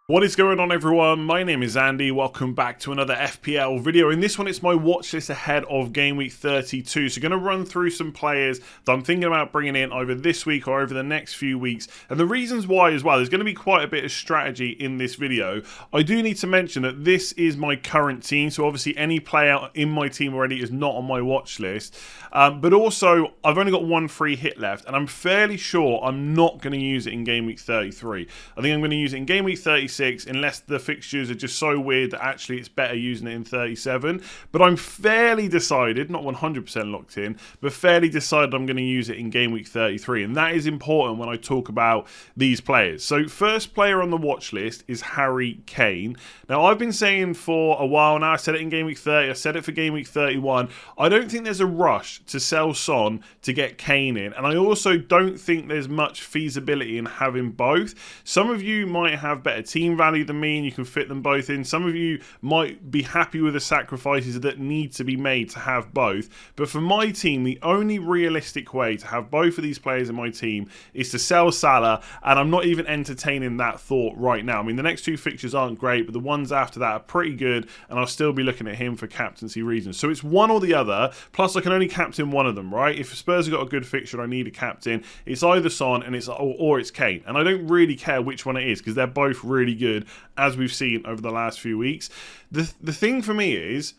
What is going on, everyone? My name is Andy. Welcome back to another FPL video. In this one, it's my watch list ahead of Game Week 32. So going to run through some players that I'm thinking about bringing in either this week or over the next few weeks. And the reasons why as well, there's going to be quite a bit of strategy in this video. I do need to mention that this is my current team. So obviously any player in my team already is not on my watch list. But also, I've only got one free hit left. And I'm fairly sure I'm not going to use it in Game Week 33. I think I'm going to use it in Game Week 36. Unless the fixtures are just so weird that actually it's better using it in 37. But I'm fairly decided, not 100% locked in, but fairly decided I'm going to use it in Game Week 33. And that is important when I talk about these players. So first player on the watch list is Harry Kane. Now I've been saying for a while now, I said it in Game Week 30, I said it for Game Week 31, I don't think there's a rush to sell Son to get Kane in. And I also don't think there's much feasibility in having both. Some of you might have better team value than me and you can fit them both in. Some of you might be happy with the sacrifices that need to be made to have both. But for my team, the only realistic way to have both of these players in my team is to sell Salah, and I'm not even entertaining that thought right now. I mean, the next two fixtures aren't great, but the ones after that are pretty good, and I'll still be looking at him for captaincy reasons. So it's one or the other, plus I can only captain one of them, right? If Spurs have got a good fixture and I need a captain, it's either Son and or it's Kane. And I don't really care which one it is because they're both really good, as we've seen over the last few weeks. The thing for me is,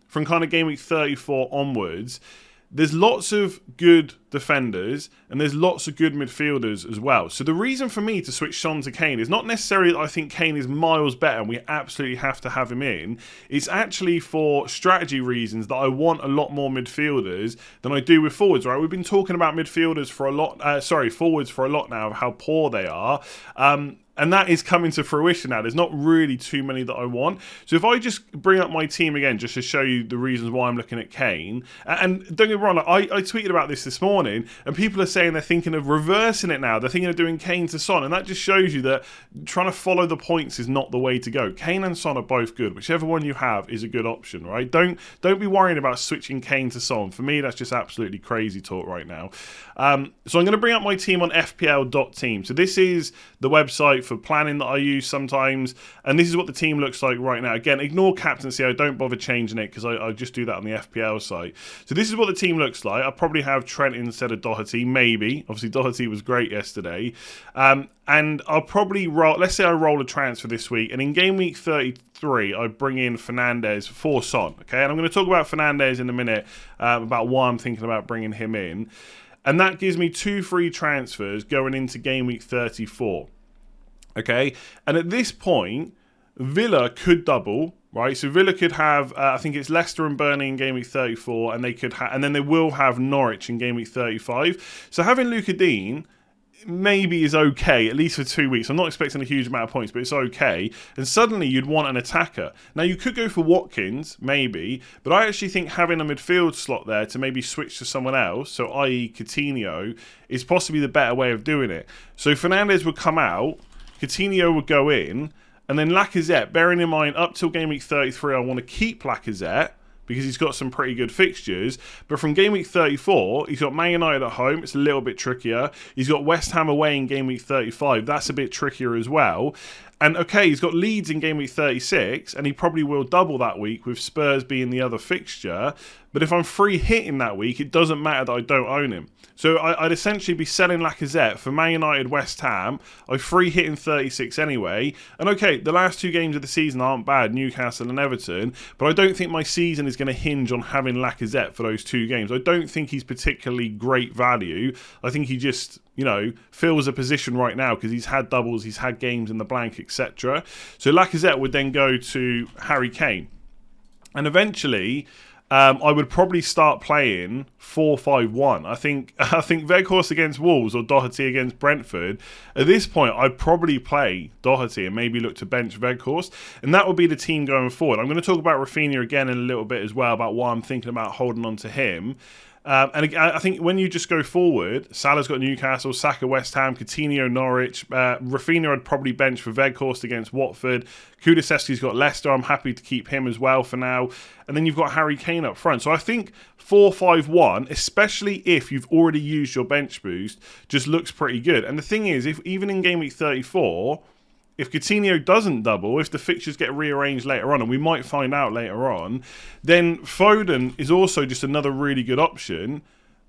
from kind of Game Week 34 onwards, there's lots of good defenders and there's lots of good midfielders as well. So the reason for me to switch Son to Kane is not necessarily that I think Kane is miles better and we absolutely have to have him in. It's actually for strategy reasons that I want a lot more midfielders than I do with forwards, right? We've been talking about midfielders for a lot, forwards for a lot now, of how poor they are. And that is coming to fruition now. There's not really too many that I want. So if I just bring up my team again, just to show you the reasons why I'm looking at Kane. And don't get me wrong, I tweeted about this morning, and people are saying they're thinking of reversing it now. They're thinking of doing Kane to Son. And that just shows you that trying to follow the points is not the way to go. Kane and Son are both good. Whichever one you have is a good option, right? Don't be worrying about switching Kane to Son. For me, that's just absolutely crazy talk right now. So I'm going to bring up my team on FPL.team. So this is the website for planning that I use sometimes, and this is what the team looks like right now. Again, ignore captaincy, I don't bother changing it because I just do that on the FPL site. So this is what the team looks like. I'll probably have Trent instead of Doherty, maybe. Obviously Doherty was great yesterday. And I'll probably roll, let's say I roll a transfer this week, and in Game Week 33 I bring in Fernandes for Son, okay? And I'm going to talk about Fernandes in a minute, about why I'm thinking about bringing him in. And that gives me 2 free transfers going into Game Week 34. Okay, and at this point, Villa could double, right? So Villa could have, I think it's Leicester and Burnley in Game Week 34, and they could and then they will have Norwich in Game Week 35. So having Luca Dean maybe is okay, at least for 2 weeks. I'm not expecting a huge amount of points, but it's okay. And suddenly you'd want an attacker. Now you could go for Watkins, maybe, but I actually think having a midfield slot there to maybe switch to someone else, so i.e. Coutinho, is possibly the better way of doing it. So Fernandes would come out, Coutinho would go in, and then Lacazette, bearing in mind up till Game Week 33 I want to keep Lacazette because he's got some pretty good fixtures. But from Game Week 34, he's got Man United at home. It's a little bit trickier. He's got West Ham away in Game Week 35. That's a bit trickier as well. And okay, he's got Leeds in Game Week 36, and he probably will double that week with Spurs being the other fixture. But if I'm free hitting that week, it doesn't matter that I don't own him. So I'd essentially be selling Lacazette for Man United, West Ham. I free hit in 36 anyway. And okay, the last 2 games of the season aren't bad, Newcastle and Everton. But I don't think my season is going to hinge on having Lacazette for those 2 games. I don't think he's particularly great value. I think he just, fills a position right now because he's had doubles, he's had games in the blank, etc. So Lacazette would then go to Harry Kane. And eventually, I would probably start playing 4-5-1. I think Weghorst against Wolves or Doherty against Brentford. At this point, I'd probably play Doherty and maybe look to bench Weghorst. And that would be the team going forward. I'm going to talk about Raphinha again in a little bit as well, about why I'm thinking about holding on to him. And I think when you just go forward, Salah's got Newcastle, Saka West Ham, Coutinho Norwich, Raphinha I'd probably bench for Weghorst against Watford, Kulusevski's got Leicester, I'm happy to keep him as well for now, and then you've got Harry Kane up front. So I think 4-5-1, especially if you've already used your bench boost, just looks pretty good. And the thing is, if even in Game Week 34, if Coutinho doesn't double, if the fixtures get rearranged later on, and we might find out later on, then Foden is also just another really good option.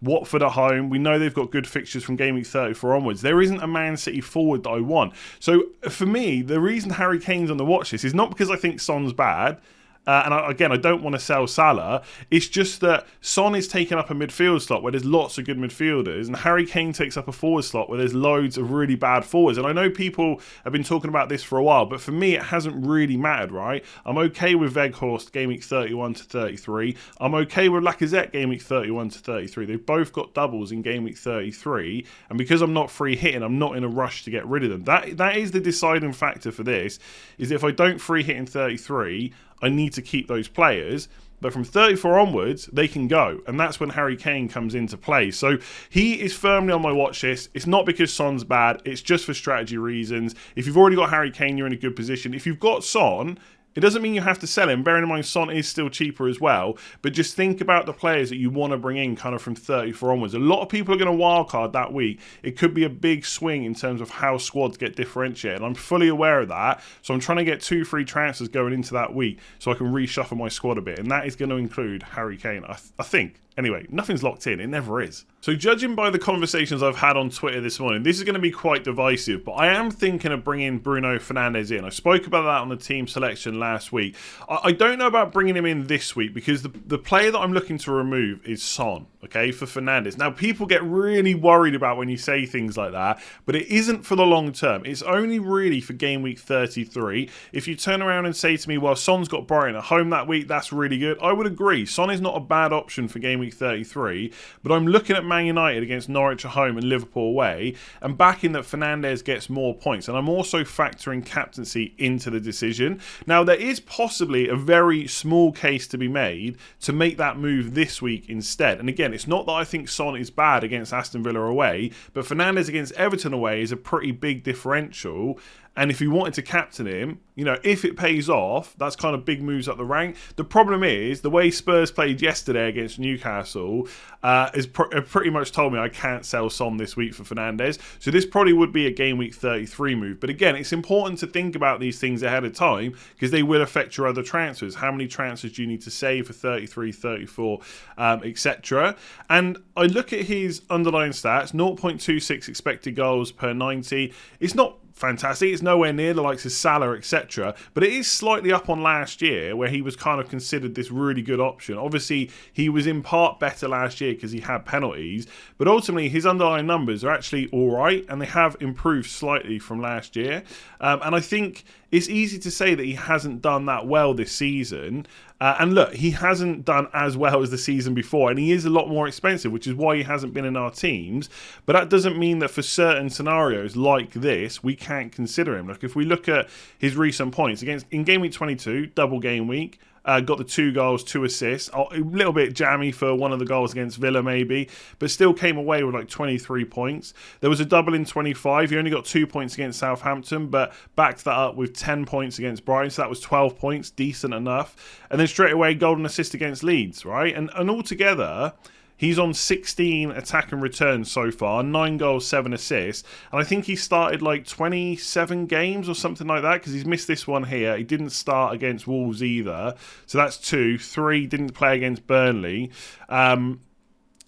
Watford at home, we know they've got good fixtures from game week 34 onwards. There isn't a Man City forward that I want. So for me, the reason Harry Kane's on the watch list is not because I think Son's bad. Again, I don't want to sell Salah. It's just that Son is taking up a midfield slot where there's lots of good midfielders, and Harry Kane takes up a forward slot where there's loads of really bad forwards. And I know people have been talking about this for a while, but for me, it hasn't really mattered, right? I'm okay with Weghorst game week 31 to 33. I'm okay with Lacazette game week 31 to 33. They've both got doubles in game week 33, and because I'm not free hitting, I'm not in a rush to get rid of them. That is the deciding factor for this, is if I don't free hit in 33, I need to keep those players, but from 34 onwards, they can go, and that's when Harry Kane comes into play. So he is firmly on my watch list. It's not because Son's bad, it's just for strategy reasons. If you've already got Harry Kane, you're in a good position. If you've got Son, it doesn't mean you have to sell him. Bearing in mind, Son is still cheaper as well. But just think about the players that you want to bring in kind of from 34 onwards. A lot of people are going to wildcard that week. It could be a big swing in terms of how squads get differentiated. I'm fully aware of that. So I'm trying to get 2 free transfers going into that week so I can reshuffle my squad a bit. And that is going to include Harry Kane, I think. Anyway, nothing's locked in. It never is. So judging by the conversations I've had on Twitter this morning, this is going to be quite divisive, but I am thinking of bringing Bruno Fernandes in. I spoke about that on the team selection last week. I don't know about bringing him in this week because the player that I'm looking to remove is Son, okay, for Fernandes. Now, people get really worried about when you say things like that, but it isn't for the long term. It's only really for game week 33. If you turn around and say to me, well, Son's got Brighton at home that week, that's really good. I would agree. Son is not a bad option for game week 33, but I'm looking at Man United against Norwich at home and Liverpool away, and backing that Fernandes gets more points. And I'm also factoring captaincy into the decision. Now, there is possibly a very small case to be made to make that move this week instead. And again, it's not that I think Son is bad against Aston Villa away, but Fernandes against Everton away is a pretty big differential. And if you wanted to captain him, you know, if it pays off, that's kind of big moves up the rank. The problem is, the way Spurs played yesterday against Newcastle has pretty much told me I can't sell Son this week for Fernandes. So this probably would be a game week 33 move. But again, it's important to think about these things ahead of time because they will affect your other transfers. How many transfers do you need to save for 33, 34, etc. And I look at his underlying stats, 0.26 expected goals per 90. It's not fantastic. It's nowhere near the likes of Salah, etc. But it is slightly up on last year where he was kind of considered this really good option. Obviously, he was in part better last year because he had penalties. But ultimately, his underlying numbers are actually all right, and they have improved slightly from last year. And I think it's easy to say that he hasn't done that well this season. And look, he hasn't done as well as the season before, and he is a lot more expensive, which is why he hasn't been in our teams. But that doesn't mean that for certain scenarios like this, we can't consider him. Like if we look at his recent points in game week 22, double game week, got the 2 goals, 2 assists. A little bit jammy for one of the goals against Villa maybe, but still came away with like 23 points. There was a double in 25. He only got 2 points against Southampton, but backed that up with 10 points against Brighton, so that was 12 points, decent enough. And then straight away, golden assist against Leeds, right? And altogether, he's on 16 attack and returns so far, 9 goals, 7 assists. And I think he started like 27 games or something like that because he's missed this one here. He didn't start against Wolves either. So that's 2. 3, didn't play against Burnley.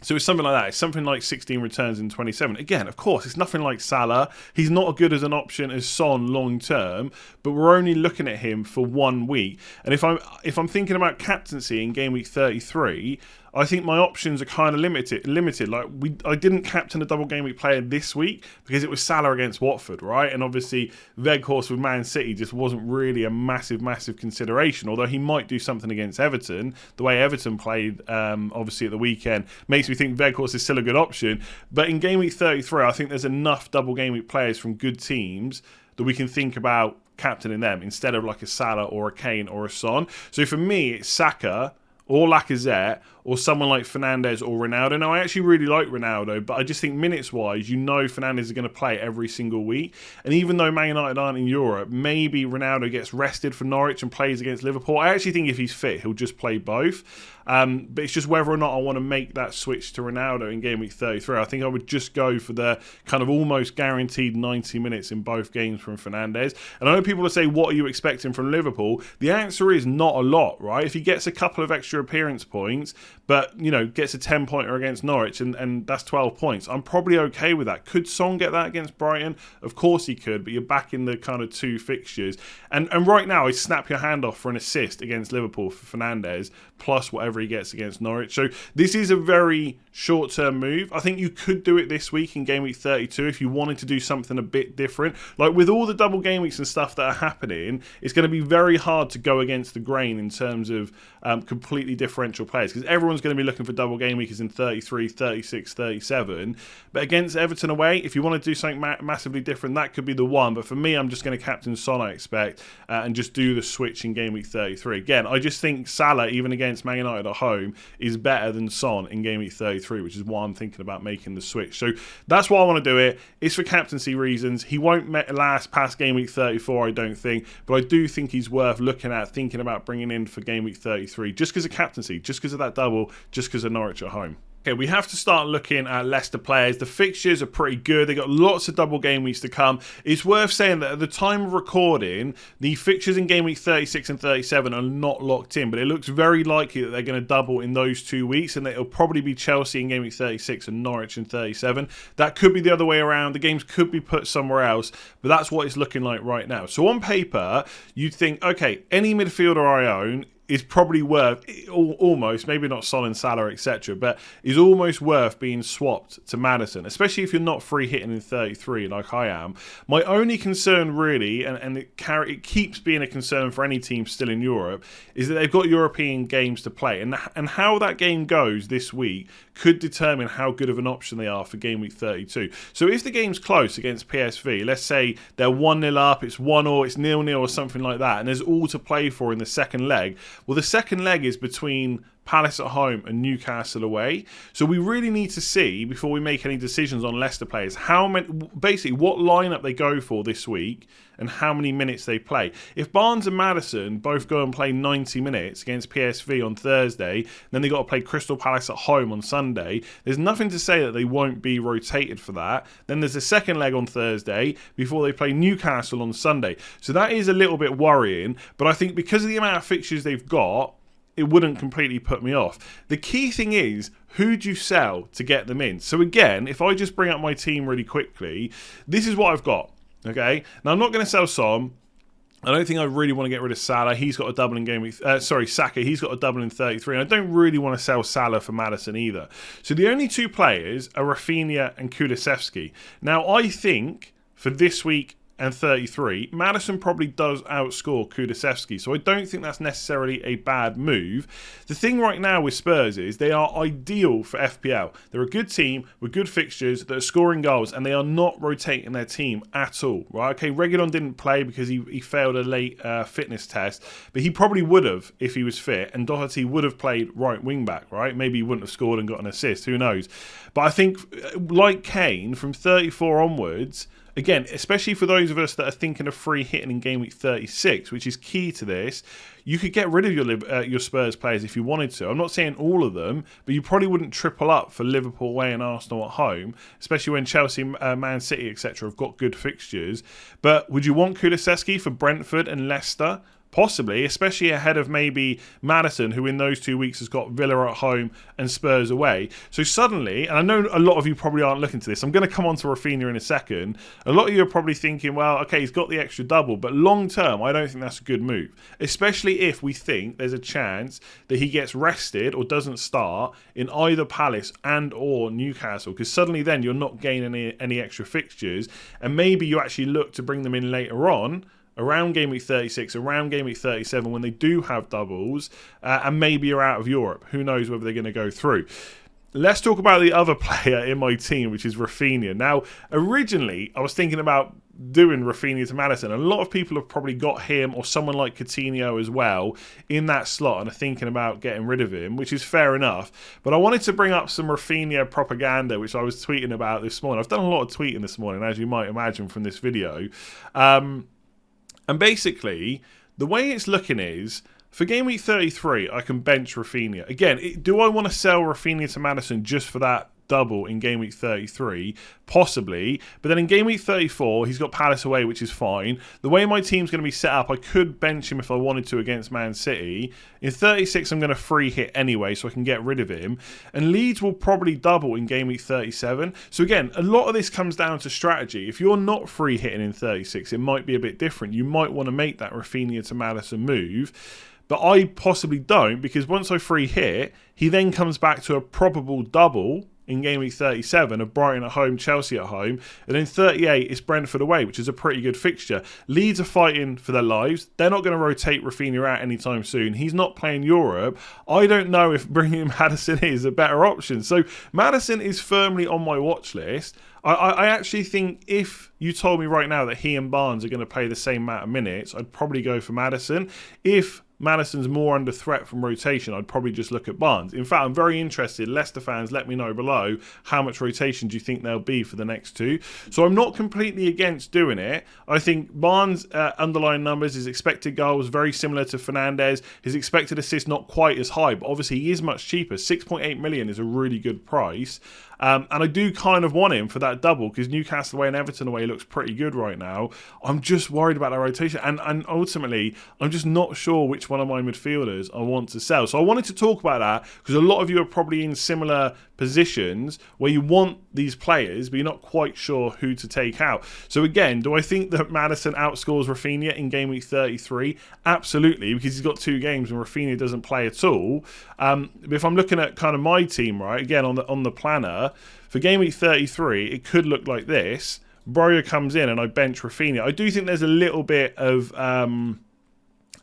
So it's something like that. It's something like 16 returns in 27. Again, of course, it's nothing like Salah. He's not as good as an option as Son long term, but we're only looking at him for 1 week. And if I'm thinking about captaincy in game week 33, I think my options are kind of limited. Like I didn't captain a double game week player this week because it was Salah against Watford, right? And obviously Weghorst with Man City just wasn't really a massive consideration. Although he might do something against Everton, the way Everton played, obviously at the weekend, makes me think Weghorst is still a good option. But in game week 33, I think there's enough double game week players from good teams that we can think about captaining them instead of like a Salah or a Kane or a Son. So for me, it's Saka or Lacazette or someone like Fernandes or Ronaldo. Now, I actually really like Ronaldo, but I just think minutes-wise, Fernandes is going to play every single week. And even though Man United aren't in Europe, maybe Ronaldo gets rested for Norwich and plays against Liverpool. I actually think if he's fit, he'll just play both. But it's just whether or not I want to make that switch to Ronaldo in game week 33. I think I would just go for the kind of almost guaranteed 90 minutes in both games from Fernandes. And I know people will say, what are you expecting from Liverpool? The answer is not a lot, right? If he gets a couple of extra appearance points, but, gets a 10-pointer against Norwich and that's 12 points, I'm probably okay with that. Could Son get that against Brighton? Of course he could, but you're back in the kind of 2 fixtures. And right now, I snap your hand off for an assist against Liverpool for Fernandes, plus whatever he gets against Norwich. So this is a very short-term move. I think you could do it this week in game week 32 if you wanted to do something a bit different. Like with all the double game weeks and stuff that are happening, it's going to be very hard to go against the grain in terms of completely differential players, because everyone's going to be looking for double game weeks in 33, 36, 37. But against Everton away, if you want to do something massively different, that could be the one. But for me, I'm just going to captain Son, I expect, and just do the switch in game week 33. Again, I just think Salah, even against Man United at home, is better than Son in game week 33, which is why I'm thinking about making the switch. So that's why I want to do it. It's for captaincy reasons. He won't last past game week 34, I don't think, but I do think he's worth looking at, thinking about bringing in for game week 33, just because of captaincy, just because of that double, just because of Norwich at home. Okay, we have to start looking at Leicester players. The fixtures are pretty good. They've got lots of double game weeks to come. It's worth saying that at the time of recording, the fixtures in game week 36 and 37 are not locked in, but it looks very likely that they're going to double in those 2 weeks, and that it'll probably be Chelsea in game week 36 and Norwich in 37. That could be the other way around. The games could be put somewhere else, but that's what it's looking like right now. So on paper, you'd think, okay, any midfielder I own is probably worth, almost, maybe not Son and Salah, etc., but is almost worth being swapped to Maddison, especially if you're not free hitting in 33 like I am. My only concern really, and it keeps being a concern for any team still in Europe, is that they've got European games to play, and how that game goes this week could determine how good of an option they are for game week 32. So if the game's close against PSV, let's say they're 1-0 up, it's 1-0, it's 0-0 or something like that, and there's all to play for in the second leg, well, the second leg is between Palace at home and Newcastle away. So we really need to see, before we make any decisions on Leicester players, basically what lineup they go for this week and how many minutes they play. If Barnes and Maddison both go and play 90 minutes against PSV on Thursday, then they got to play Crystal Palace at home on Sunday, there's nothing to say that they won't be rotated for that. Then there's a second leg on Thursday before they play Newcastle on Sunday. So that is a little bit worrying, but I think because of the amount of fixtures they've got, it wouldn't completely put me off. The key thing is, who do you sell to get them in? So again, if I just bring up my team really quickly, this is what I've got. Okay, now I'm not going to sell Son. I don't think I really want to get rid of Salah. He's got a double in game week. Saka. He's got a double in 33. And I don't really want to sell Salah for Maddison either. So the only two players are Raphinha and Kulusevski. Now I think for this week and 33, Maddison probably does outscore Kulusevski, so I don't think that's necessarily a bad move. The thing right now with Spurs is they are ideal for FPL. They're a good team with good fixtures that are scoring goals, and they are not rotating their team at all, right? Okay, Reguilon didn't play because he failed a late fitness test, but he probably would have if he was fit, and Doherty would have played right wing back, right? Maybe he wouldn't have scored and got an assist, who knows? But I think, like Kane, from 34 onwards, again, especially for those of us that are thinking of free hitting in game week 36, which is key to this, you could get rid of your Spurs players if you wanted to. I'm not saying all of them, but you probably wouldn't triple up for Liverpool away and Arsenal at home, especially when Chelsea, Man City, etc. have got good fixtures. But would you want Kulusevski for Brentford and Leicester? Possibly, especially ahead of maybe Maddison, who in those 2 weeks has got Villa at home and Spurs away. So suddenly, and I know a lot of you probably aren't looking to this, I'm going to come on to Raphinha in a second. A lot of you are probably thinking, well, okay, he's got the extra double, but long term, I don't think that's a good move. Especially if we think there's a chance that he gets rested or doesn't start in either Palace and or Newcastle, because suddenly then you're not gaining any extra fixtures, and maybe you actually look to bring them in later on, around game week 36, around game week 37, when they do have doubles, and maybe you're out of Europe. Who knows whether they're going to go through. Let's talk about the other player in my team, which is Raphinha. Now, originally, I was thinking about doing Raphinha to Maddison. A lot of people have probably got him or someone like Coutinho as well in that slot and are thinking about getting rid of him, which is fair enough. But I wanted to bring up some Raphinha propaganda, which I was tweeting about this morning. I've done a lot of tweeting this morning, as you might imagine from this video. And basically, the way it's looking is, for game week 33, I can bench Raphinha. Again, do I want to sell Raphinha to Maddison just for that double in game week 33? Possibly. But then in game week 34, he's got Palace away, which is fine. The way my team's going to be set up, I could bench him if I wanted to against Man City. In 36, I'm going to free hit anyway, so I can get rid of him. And Leeds will probably double in game week 37. So again, a lot of this comes down to strategy. If you're not free hitting in 36, it might be a bit different. You might want to make that Raphinha to Maddison move. But I possibly don't, because once I free hit, he then comes back to a probable double in game week 37 of Brighton at home, Chelsea at home, and in 38 it's Brentford away, which is a pretty good fixture. Leeds are fighting for their lives. They're not going to rotate Raphinha out anytime soon. He's not playing Europe. I don't know if bringing Maddison is a better option. So Maddison is firmly on my watch list. I actually think if you told me right now that he and Barnes are going to play the same amount of minutes, I'd probably go for Maddison. If Maddison's more under threat from rotation, I'd probably just look at Barnes. In fact, I'm very interested. Leicester fans, let me know below how much rotation do you think there'll be for the next two. So I'm not completely against doing it. I think Barnes' underlying numbers, his expected goals, very similar to Fernandes. His expected assists not quite as high, but obviously he is much cheaper. 6.8 million is a really good price. And I do kind of want him for that double, because Newcastle away and Everton away looks pretty good right now. I'm just worried about that rotation. And ultimately, I'm just not sure which one of my midfielders I want to sell. So I wanted to talk about that, because a lot of you are probably in similar positions where you want these players, but you're not quite sure who to take out. So again, do I think that Maddison outscores Raphinha in game week 33? Absolutely, because he's got 2 games and Raphinha doesn't play at all. But if I'm looking at kind of my team, right, again on the planner, for game week 33, it could look like this. Broja comes in and I bench Raphinha. I do think there's a little bit of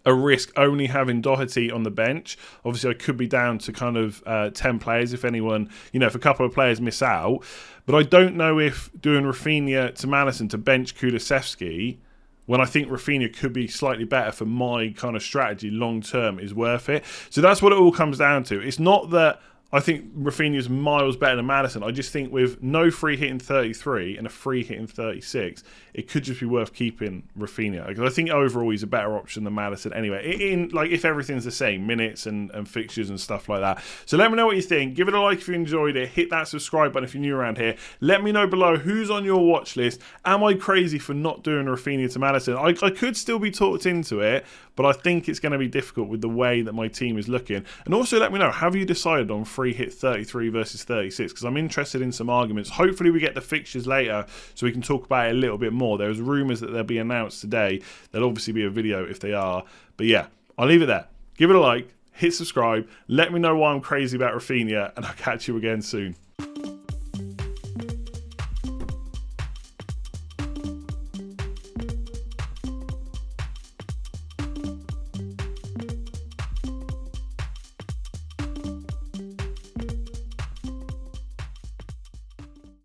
a risk only having Doherty on the bench. Obviously, I could be down to kind of 10 players if anyone, if a couple of players miss out. But I don't know if doing Raphinha to Maddison to bench Kulusevski, when I think Raphinha could be slightly better for my kind of strategy long term, is worth it. So that's what it all comes down to. It's not that I think Raphinha is miles better than Maddison. I just think with no free hit in 33 and a free hit in 36, it could just be worth keeping Raphinha. Because I think overall he's a better option than Maddison anyway. If everything's the same, minutes and fixtures and stuff like that. So let me know what you think. Give it a like if you enjoyed it. Hit that subscribe button if you're new around here. Let me know below who's on your watch list. Am I crazy for not doing Raphinha to Maddison? I could still be talked into it, but I think it's going to be difficult with the way that my team is looking. And also let me know, have you decided on free hit 33 versus 36? Because I'm interested in some arguments. Hopefully we get the fixtures later so we can talk about it a little bit more. There's rumours that they'll be announced today. There'll obviously be a video if they are. But yeah, I'll leave it there. Give it a like, hit subscribe, let me know why I'm crazy about Raphinha, and I'll catch you again soon.